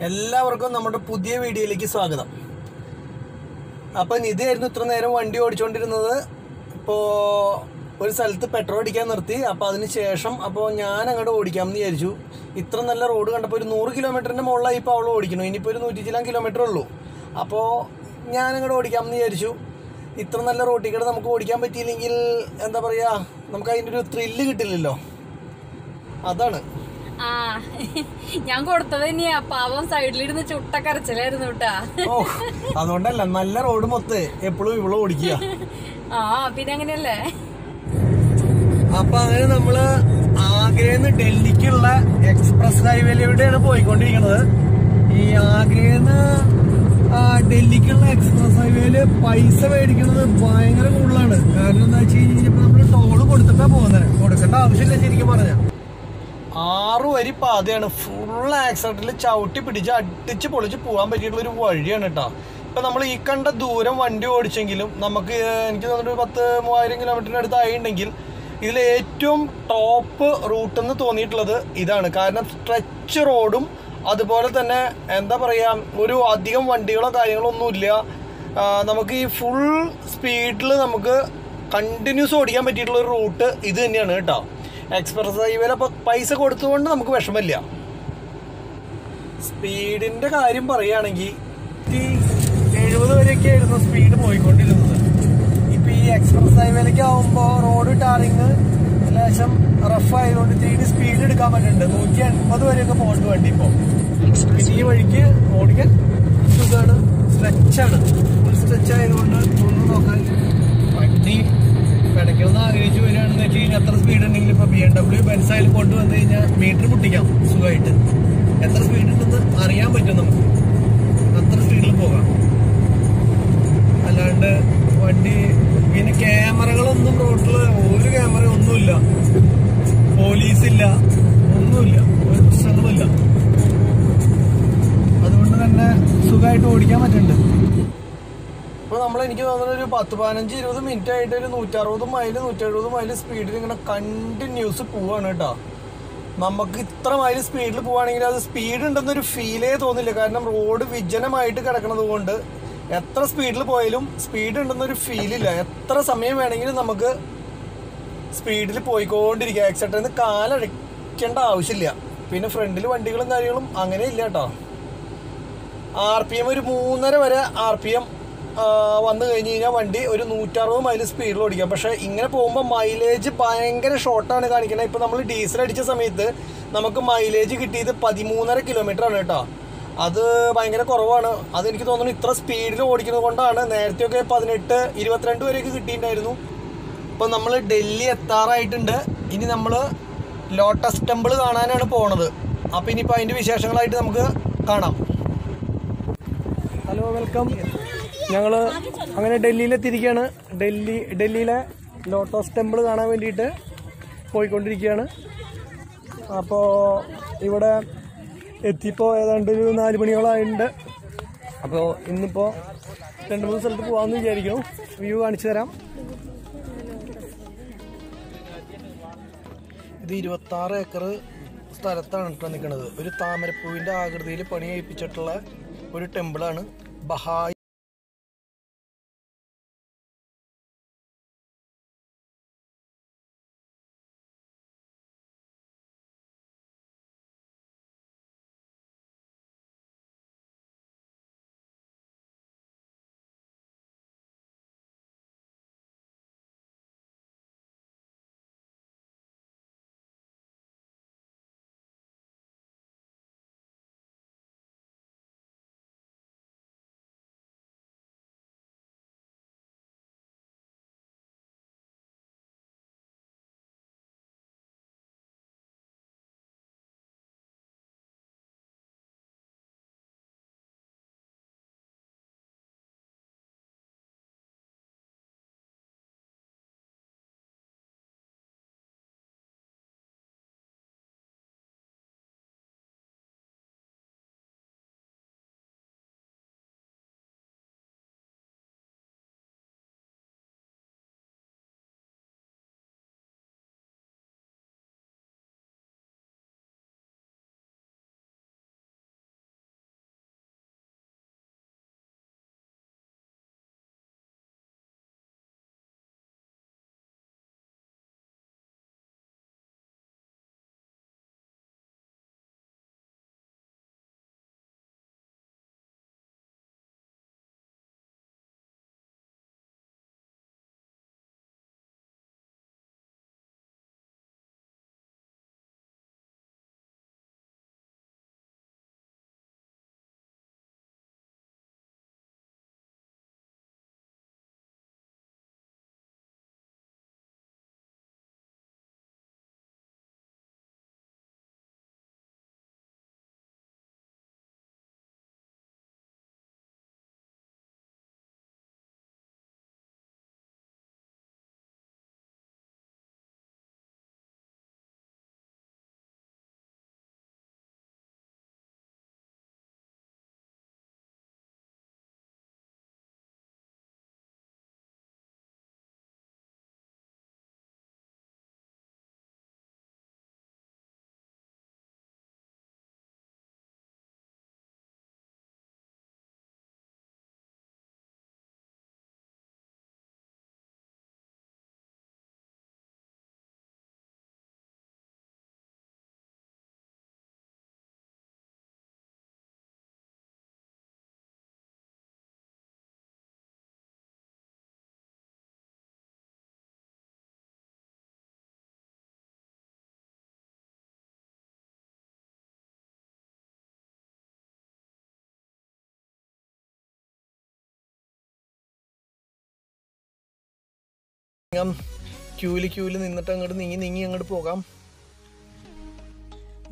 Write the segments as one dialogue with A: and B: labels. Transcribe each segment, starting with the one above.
A: എല്ലാവർക്കും നമ്മുടെ പുതിയ വീഡിയോയിലേക്ക് സ്വാഗതം. അപ്പം നിധിയായിരുന്നു ഇത്ര നേരം വണ്ടി ഓടിച്ചുകൊണ്ടിരുന്നത്. ഇപ്പോൾ ഒരു സ്ഥലത്ത് പെട്രോൾ അടിക്കാൻ നിർത്തി. അപ്പോൾ അതിന് ശേഷം ഞാൻ അങ്ങോട്ട് ഓടിക്കാമെന്ന് വിചാരിച്ചു. ഇത്ര നല്ല റോഡ് കണ്ടപ്പോൾ ഒരു 100 കിലോമീറ്ററിൻ്റെ മുകളിലായി ഇപ്പോൾ അവൾ ഓടിക്കുന്നു. ഇനിയിപ്പോൾ ഒരു 100 ചില കിലോമീറ്റർ ഉള്ളൂ. അപ്പോൾ ഞാനങ്ങോട്ട് ഓടിക്കാമെന്ന് വിചാരിച്ചു. ഇത്ര നല്ല റോട്ടിൽ കൂടെ നമുക്ക് ഓടിക്കാൻ പറ്റിയില്ലെങ്കിൽ എന്താ പറയുക, നമുക്ക് അതിൻ്റെ ഒരു ത്രില്ല് കിട്ടില്ലല്ലോ. അതാണ്
B: ഞാൻ കൊടുത്തത് തന്നെയാ. പാവം സൈഡിലിരുന്ന് ചുട്ട കരച്ചിലായിരുന്നു കേട്ടാ.
A: ഓ, അതുകൊണ്ടല്ല, നല്ല റോഡ് മൊത്തം എപ്പോഴും ഇവിടെ ഓടിക്കുക.
B: പിന്നെ അങ്ങനെയല്ലേ.
A: അപ്പൊ അങ്ങനെ നമ്മള് ആഗ്രന്ന് ഡൽഹിക്കുള്ള എക്സ്പ്രസ് ഹൈവേയിലൂടെയാണ് പോയിക്കൊണ്ടിരിക്കുന്നത്. ഈ ആഗ്രന്ന് ഡൽഹിക്കുള്ള എക്സ്പ്രസ് ഹൈവേയില് പൈസ മേടിക്കുന്നത് ഭയങ്കര കൂടുതലാണ്. കാരണം എന്താ വെച്ച് കഴിഞ്ഞപ്പോ നമ്മള് ടോള് കൊടുത്തിട്ടാ പോകുന്നത്. കൊടുക്കേണ്ട ആവശ്യമില്ല ശരിക്കും പറഞ്ഞ. 6 വരി പാതയാണ്. ഫുൾ ആക്സിഡന്റിൽ ചവിട്ടി പിടിച്ച് അടിച്ച് പൊളിച്ച് പോകാൻ പറ്റിയിട്ടുള്ള ഒരു വഴിയാണ് കേട്ടോ. ഇപ്പൊ നമ്മൾ ഈ കണ്ട ദൂരം വണ്ടി ഓടിച്ചെങ്കിലും നമുക്ക് എനിക്ക് തോന്നുന്നു 10,000-3000 കിലോമീറ്ററിന് അടുത്തായിട്ടുണ്ടെങ്കിൽ ഇതിൽ ഏറ്റവും ടോപ്പ് റൂട്ട് എന്ന് തോന്നിയിട്ടുള്ളത് ഇതാണ്. കാരണം സ്ട്രെച്ച് റോഡും അതുപോലെ തന്നെ എന്താ പറയുക, ഒരു അധികം വണ്ടികളോ കാര്യങ്ങളോ ഒന്നുമില്ല. നമുക്ക് ഈ ഫുൾ സ്പീഡിൽ നമുക്ക് കണ്ടിന്യൂസ് ഓടിക്കാൻ പറ്റിയിട്ടുള്ള ഒരു റൂട്ട് ഇത് തന്നെയാണ് കേട്ടോ. എക്സ്പ്രസ് ഹൈവേയിൽ അപ്പോൾ പൈസ കൊടുത്തുകൊണ്ട് നമുക്ക് വിഷമമില്ല. സ്പീഡിൻ്റെ കാര്യം പറയുകയാണെങ്കിൽ 70 വരെയൊക്കെ ആയിരുന്നു സ്പീഡ് പോയിക്കൊണ്ടിരുന്നത്. ഇപ്പോൾ ഈ എക്സ്പ്രസ് ഹൈവേയിലേക്ക് ആകുമ്പോൾ റോഡ് ടാറിങ് ലേശം റഫ് ആയതുകൊണ്ട് ഇത്തിരി സ്പീഡ് എടുക്കാൻ പറ്റുന്നുണ്ട്. 180 വരെയൊക്കെ പോകുന്നുണ്ട് വണ്ടി ഇപ്പോൾ. പിന്നെ ഈ വഴിക്ക് ഓടിക്കാൻ സുഖമാണ്, സ്ട്രെച്ചാണ്. ഫുൾ സ്ട്രെച്ച് ആയതുകൊണ്ട് ഒന്നും നോക്കാൻ വണ്ടി കിടക്കണമെന്ന് ആഗ്രഹിച്ചു വരികയാണെന്ന് വെച്ച് കഴിഞ്ഞാൽ എത്ര സ്പീഡ് ഉണ്ടെങ്കിലും ഇപ്പോൾ BMW ബെൻസ് ആയാലും കൊണ്ടുവന്നു കഴിഞ്ഞാൽ മീറ്റർ പൊട്ടിക്കാം സുഖമായിട്ട്. എത്ര സ്പീഡ് ഉണ്ടെന്ന് അറിയാൻ പറ്റും നമുക്ക്. അത്ര സ്പീഡിൽ പോകാം. അല്ലാണ്ട് വണ്ടി പിന്നെ ക്യാമറകളൊന്നും റോഡിൽ ഒരു ക്യാമറ ഒന്നുമില്ല, പോലീസില്ല, ഒന്നുമില്ല, ഒരു പ്രശ്നങ്ങളുമില്ല. അതുകൊണ്ട് തന്നെ സുഖമായിട്ട് ഓടിക്കാൻ പറ്റുന്നുണ്ട്. ഇപ്പോൾ എനിക്ക് തോന്നുന്നത് ഒരു 10-15-20 മിനിറ്റ് ആയിട്ട് ഒരു 160 മൈൽ 170 മൈൽ സ്പീഡിൽ ഇങ്ങനെ കണ്ടിന്യൂസ് പോവാണ് കേട്ടോ. നമുക്ക് ഇത്ര മൈൽ സ്പീഡിൽ പോവുകയാണെങ്കിൽ അത് സ്പീഡ് ഉണ്ടെന്നൊരു ഫീലേ തോന്നില്ല. കാരണം റോഡ് വിജനമായിട്ട് കിടക്കുന്നത് കൊണ്ട് എത്ര സ്പീഡിൽ പോയാലും സ്പീഡ് ഉണ്ടെന്നൊരു ഫീലില്ല. എത്ര സമയം വേണമെങ്കിലും നമുക്ക് സ്പീഡിൽ പോയിക്കൊണ്ടിരിക്കുക. ആക്സിഡൻറ്റിൽ കാലടയ്ക്കേണ്ട ആവശ്യമില്ല. പിന്നെ ഫ്രണ്ടിൽ വണ്ടികളും കാര്യങ്ങളും അങ്ങനെ ഇല്ല കേട്ടോ. RPM ഒരു 3.5 വരെ RPM വന്നു കഴിഞ്ഞ് കഴിഞ്ഞാൽ വണ്ടി ഒരു 160 മൈൽ സ്പീഡിൽ ഓടിക്കാം. പക്ഷേ ഇങ്ങനെ പോകുമ്പോൾ മൈലേജ് ഭയങ്കര ഷോർട്ടാണ് കാണിക്കുന്നത്. ഇപ്പോൾ നമ്മൾ ഡീസൽ അടിച്ച സമയത്ത് നമുക്ക് മൈലേജ് കിട്ടിയത് 13.5 കിലോമീറ്റർ ആണ് കേട്ടോ. അത് ഭയങ്കര കുറവാണ്. അതെനിക്ക് തോന്നുന്നു ഇത്ര സ്പീഡിൽ ഓടിക്കുന്നത് കൊണ്ടാണ്. നേരത്തെയൊക്കെ 18-22 വരെയൊക്കെ കിട്ടിയിട്ടുണ്ടായിരുന്നു. ഇപ്പോൾ നമ്മൾ ഡൽഹി എത്താറായിട്ടുണ്ട്. ഇനി നമ്മൾ ലോട്ടസ് ടെമ്പിൾ കാണാനാണ് പോണത്. അപ്പോൾ ഇനിയിപ്പോൾ അതിൻ്റെ വിശേഷങ്ങളായിട്ട് നമുക്ക് കാണാം. Hello, welcome. ഞങ്ങൾ അങ്ങനെ ഡൽഹിയിലെത്തിയിരിക്കുകയാണ്. ഡൽഹിയിലെ ലോട്ടസ് ടെമ്പിൾ കാണാൻ വേണ്ടിയിട്ട് പോയിക്കൊണ്ടിരിക്കുകയാണ്. അപ്പോൾ ഇവിടെ എത്തിയപ്പോൾ ഏതാണ്ട് ഒരു 4 മണിയോളമായിട്ടുണ്ട്. അപ്പോൾ ഇന്നിപ്പോൾ 2-3 സ്ഥലത്ത് പോകാമെന്ന് വിചാരിക്കുന്നു. വ്യൂ കാണിച്ചു തരാം. ഇത് 26 ഏക്കർ സ്ഥലത്താണ് ഇപ്പോൾ നിൽക്കുന്നത്. ഒരു താമരപ്പൂവിൻ്റെ ആകൃതിയിൽ പണി കഴിപ്പിച്ചിട്ടുള്ള ഒരു ടെമ്പിളാണ്. ബഹായ് ക്യൂവിൽ നിന്നിട്ട് അങ്ങോട്ട് നീങ്ങി അങ്ങോട്ട് പോകാം.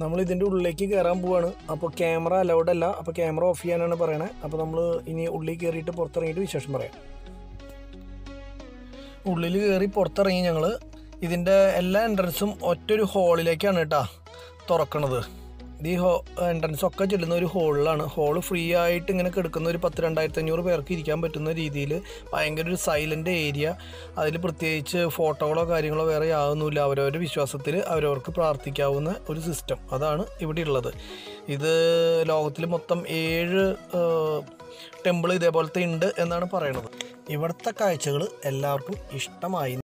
A: നമ്മൾ ഇതിൻ്റെ ഉള്ളിലേക്ക് കയറാൻ പോവാണ്. അപ്പോൾ ക്യാമറ അലൗഡ് അല്ല, അപ്പോൾ ക്യാമറ ഓഫ് ചെയ്യാനാണ് പറയണത്. അപ്പോൾ നമ്മൾ ഇനി ഉള്ളിൽ കയറിയിട്ട് പുറത്തിറങ്ങിയിട്ട് വിശേഷം പറയാം. ഉള്ളിൽ കയറി പുറത്തിറങ്ങി ഞങ്ങൾ. ഇതിൻ്റെ എല്ലാ എൻട്രൻസും ഒറ്റൊരു ഹോളിലേക്കാണ് കേട്ടോ തുറക്കണത്. ഈ എൻട്രൻസ് ഒക്കെ ചെല്ലുന്ന ഒരു ഹോളിലാണ്. ഹോള് ഫ്രീ ആയിട്ട് ഇങ്ങനെ കിടക്കുന്ന ഒരു 10,000-2,500 പേർക്ക് ഇരിക്കാൻ പറ്റുന്ന രീതിയിൽ ഭയങ്കര ഒരു സൈലൻ്റ് ഏരിയ. അതിൽ പ്രത്യേകിച്ച് ഫോട്ടോകളോ കാര്യങ്ങളോ വേറെ യാതൊന്നുമില്ല. അവരവരുടെ വിശ്വാസത്തിൽ അവരവർക്ക് പ്രാർത്ഥിക്കാവുന്ന ഒരു സിസ്റ്റം അതാണ് ഇവിടെ ഉള്ളത്. ഇത് ലോകത്തിൽ മൊത്തം 7 ടെമ്പിൾ ഇതേപോലത്തെ ഉണ്ട് എന്നാണ് പറയണത്. ഇവിടുത്തെ കാഴ്ചകൾ എല്ലാവർക്കും ഇഷ്ടമായി.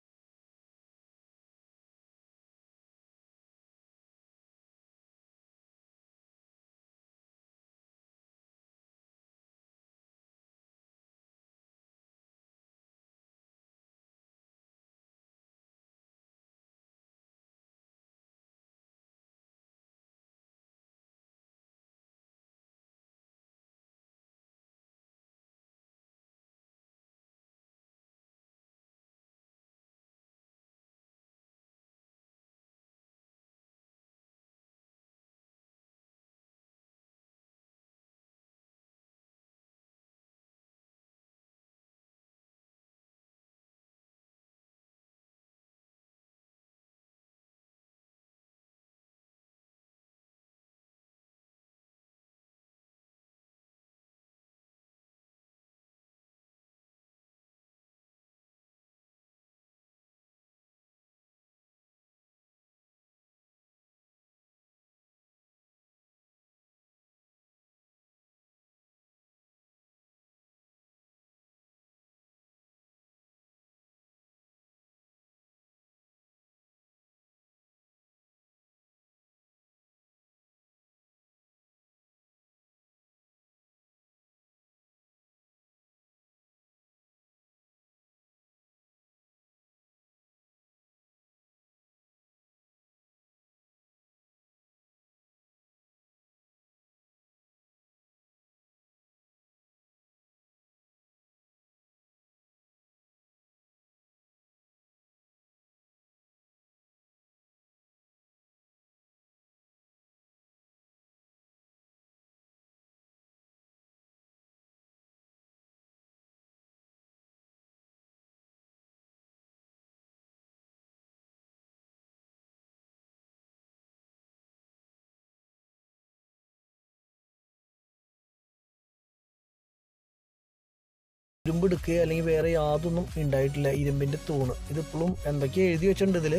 A: ഇരുമ്പ് എടുക്കുക അല്ലെങ്കിൽ വേറെ യാതൊന്നും ഉണ്ടായിട്ടില്ല. ഇരുമ്പിൻ്റെ തൂണ് ഇതിപ്പോഴും എന്തൊക്കെയോ എഴുതി വെച്ചിട്ടുണ്ട്. ഇതിൽ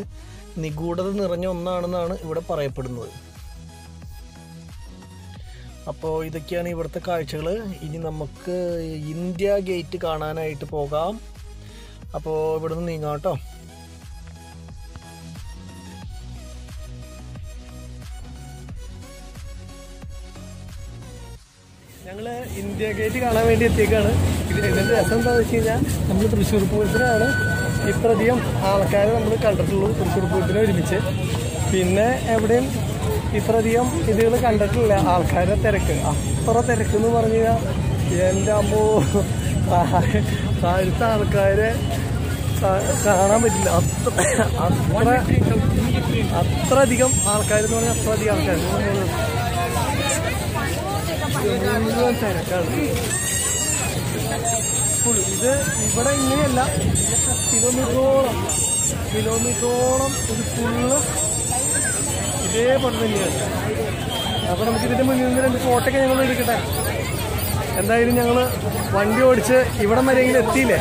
A: നിഗൂഢത നിറഞ്ഞ ഒന്നാണെന്നാണ് ഇവിടെ പറയപ്പെടുന്നത്. അപ്പോൾ ഇതൊക്കെയാണ് ഇവിടുത്തെ കാഴ്ചകൾ. ഇനി നമുക്ക് ഇന്ത്യ ഗേറ്റ് കാണാനായിട്ട് പോകാം. അപ്പോൾ ഇവിടുന്ന് നീങ്ങാം കേട്ടോ. ഞങ്ങൾ ഇന്ത്യ ഗേറ്റ് കാണാൻ വേണ്ടി എത്തിയേക്കാണ്. ഇതിൻ്റെ രസം എന്താണെന്ന് വെച്ച് കഴിഞ്ഞാൽ നമ്മൾ തൃശ്ശൂർ പൂരത്തിനാണ് ഇത്രയധികം ആൾക്കാരെ നമ്മൾ കണ്ടിട്ടുള്ളൂ. തൃശ്ശൂർ പൂരത്തിന് ഒരുമിച്ച് പിന്നെ എവിടെയും ഇത്രയധികം ഇതുകൾ കണ്ടിട്ടില്ല. ആൾക്കാരുടെ തിരക്ക്, അത്ര തിരക്ക് എന്ന് പറഞ്ഞു കഴിഞ്ഞാൽ എൻ്റെ അമ്മോ, താഴത്തെ ആൾക്കാരെ കാണാൻ പറ്റില്ല. അത്രയധികം ആൾക്കാരെന്ന് പറഞ്ഞാൽ അത്രയധികം ആൾക്കാർ മുഴുവൻ തിരക്കാണ്. ഇത് ഇവിടെ ഇങ്ങനെയല്ല, കിലോമീറ്ററോളം ഇത് ഫുള്ള് ഇതേപോലെ തന്നെയാണ്. അപ്പോൾ നമുക്ക് ഇതിൻ്റെ മുന്നിൽ നിന്ന് 2 ഫോട്ടോയൊക്കെ ഞങ്ങൾ എടുക്കട്ടെ. എന്തായാലും ഞങ്ങൾ വണ്ടി ഓടിച്ച് ഇവിടം വരെയെങ്കിലും എത്തിയില്ലേ,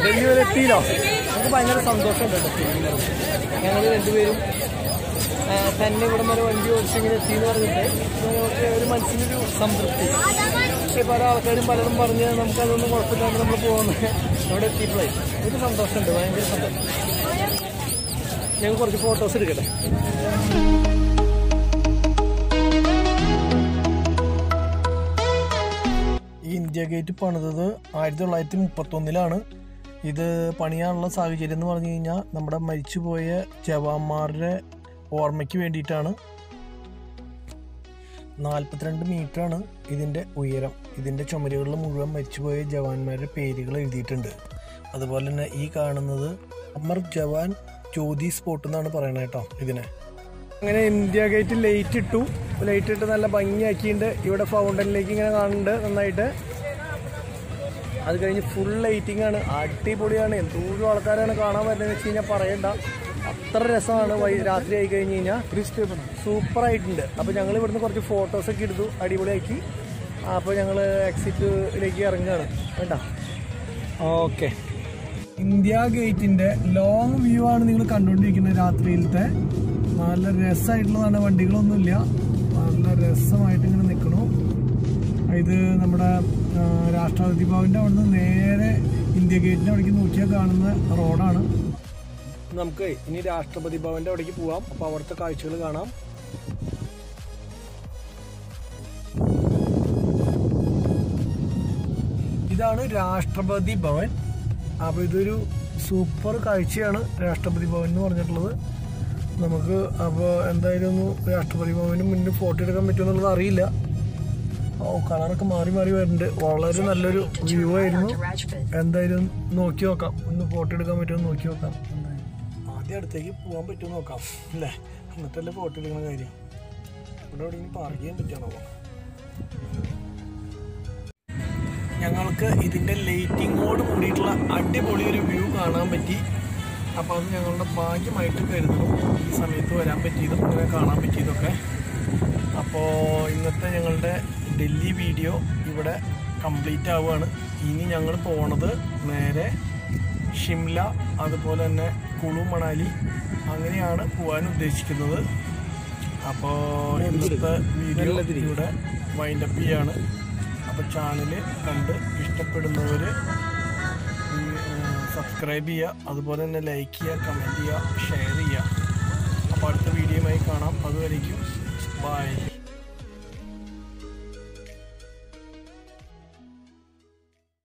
A: ഡൽഹി വരെ എത്തിയില്ലോ. നമുക്ക് ഭയങ്കര സന്തോഷമുണ്ട് കേട്ടോ. ഞങ്ങൾ രണ്ടുപേരും തന്നെ ഇവിടം വരെ വണ്ടി ഓടിച്ചിങ്ങനെ എത്തിയെന്ന് പറഞ്ഞിട്ട് നമുക്ക് ഒരു മനസ്സിനൊരു സംതൃപ്തി. പല ആൾക്കാരും പലതും പറഞ്ഞ് നമുക്കതൊന്നും കുഴപ്പമില്ലാണ്ട് നമ്മൾ പോകുന്നത് അവിടെ എത്തിയപ്പോഴേ ഒരു സന്തോഷമുണ്ട്, ഭയങ്കര സന്തോഷം. ഞങ്ങൾ കുറച്ച് ഫോട്ടോസ് എടുക്കട്ടെ. ഈ ഇന്ത്യ ഗേറ്റ് പണിതത് 1931-ലാണ്. ഇത് പണിയാനുള്ള സാഹചര്യം എന്ന് പറഞ്ഞു കഴിഞ്ഞാൽ നമ്മുടെ മരിച്ചുപോയ ജവാന്മാരുടെ ഓർമ്മയ്ക്ക് വേണ്ടിയിട്ടാണ്. 42 മീറ്ററാണ് ഇതിൻ്റെ ഉയരം. ഇതിൻ്റെ ചുമരുകളിൽ മുഴുവൻ മരിച്ചുപോയ ജവാന്മാരുടെ പേരുകൾ എഴുതിയിട്ടുണ്ട്. അതുപോലെ തന്നെ ഈ കാണുന്നത് അമർ ജവാൻ ജ്യോതി സ്പോട്ട് എന്നാണ് പറയണത് കേട്ടോ ഇതിനെ. അങ്ങനെ ഇന്ത്യ ഗേറ്റ് ലൈറ്റ് ഇട്ട് നല്ല ഭംഗിയാക്കിയിട്ടുണ്ട്. ഇവിടെ ഫൗണ്ടനിലേക്ക് ഇങ്ങനെ കാണുന്നുണ്ട് നന്നായിട്ട്. അത് കഴിഞ്ഞ് ഫുൾ ലൈറ്റിംഗ് ആണ്, അടിപൊളിയാണ്. എന്തോരം ആൾക്കാരാണ് കാണാൻ വരുന്നതെന്ന് വെച്ച് കഴിഞ്ഞാൽ പറയണ്ട, അത്ര രസമാണ്. രാത്രി ആയി കഴിഞ്ഞ് കഴിഞ്ഞാൽ സൂപ്പറായിട്ടുണ്ട്. അപ്പോൾ ഞങ്ങൾ ഇവിടുന്ന് കുറച്ച് ഫോട്ടോസൊക്കെ എടുത്തു, അടിപൊളിയാക്കി. അപ്പോൾ ഞങ്ങൾ എക്സിറ്റിലേക്ക് ഇറങ്ങുകയാണ് വേണ്ട. ഓക്കെ, ഇന്ത്യ ഗേറ്റിൻ്റെ ലോങ് വ്യൂ ആണ് നിങ്ങൾ കണ്ടുകൊണ്ടിരിക്കുന്നത്. രാത്രിയിലത്തെ നല്ല രസമായിട്ടുള്ളതാണ്, വണ്ടികളൊന്നുമില്ല, നല്ല രസമായിട്ട് ഇങ്ങനെ നിൽക്കണു. ഇത് നമ്മുടെ രാഷ്ട്രപതി ഭവൻ്റെ അവിടെ നിന്ന് നേരെ ഇന്ത്യ ഗേറ്റിൻ്റെ അവിടേക്ക് നോക്കിയാൽ കാണുന്ന റോഡാണ്. നമുക്ക് ഇനി രാഷ്ട്രപതി ഭവൻ്റെ അവിടേക്ക് പോവാം. അപ്പോൾ അവിടുത്തെ കാഴ്ചകൾ കാണാം. ഇതാണ് രാഷ്ട്രപതി ഭവൻ. അപ്പോൾ ഇതൊരു സൂപ്പർ കാഴ്ചയാണ് രാഷ്ട്രപതി ഭവൻ എന്ന് പറഞ്ഞിട്ടുള്ളത്. നമുക്ക് അപ്പോൾ എന്തായാലും ഒന്ന് രാഷ്ട്രപതി ഭവന് മുന്നിൽ ഫോട്ടോ എടുക്കാൻ പറ്റുമെന്നുള്ളത് അറിയില്ല. കളറൊക്കെ മാറി വരുന്നുണ്ട്. വളരെ നല്ലൊരു വ്യൂ ആയിരുന്നു. എന്തായാലും നോക്കി നോക്കാം, ഒന്ന് ഫോട്ടോ എടുക്കാൻ പറ്റുമോ നോക്കി നോക്കാം. ആദ്യം അടുത്തേക്ക് പോകാൻ പറ്റുമോ നോക്കാം അല്ലേ, എന്നിട്ടല്ലേ ഫോട്ടോ എടുക്കുന്ന കാര്യം. ഇവിടെ എവിടെയെങ്കിലും പാർക്ക് ചെയ്യാൻ പറ്റുമോ? ഞങ്ങൾക്ക് ഇതിൻ്റെ ലൈറ്റിങ്ങോട് കൂടിയിട്ടുള്ള അടിപൊളി ഒരു വ്യൂ കാണാൻ പറ്റി. അപ്പോൾ അത് ഞങ്ങളുടെ ഭാഗ്യമായിട്ട് കരുതുന്നു, ഈ സമയത്ത് വരാൻ പറ്റിയതും ഇങ്ങനെ കാണാൻ പറ്റിയതൊക്കെ. അപ്പോൾ ഇന്നത്തെ ഞങ്ങളുടെ ഡൽഹി വീഡിയോ ഇവിടെ കംപ്ലീറ്റ് ആവുകയാണ്. ഇനി ഞങ്ങൾ പോണത് നേരെ ഷിംല, അതുപോലെ തന്നെ കുളു മണാലി, അങ്ങനെയാണ് പോകാൻ ഉദ്ദേശിക്കുന്നത്. അപ്പോൾ ഇന്നത്തെ വീഡിയോ ഇവിടെ വൈൻഡപ്പ് ചെയ്യാണ്. അപ്പോൾ ചാനൽ കണ്ട് ഇഷ്ടപ്പെടുന്നവർ സബ്സ്ക്രൈബ് ചെയ്യുക, അതുപോലെ തന്നെ ലൈക്ക് ചെയ്യുക, കമൻറ്റ് ചെയ്യുക, ഷെയർ ചെയ്യുക. അപ്പോൾ അടുത്ത വീഡിയോയുമായി കാണാം. അതുവരേക്കും ബൈ.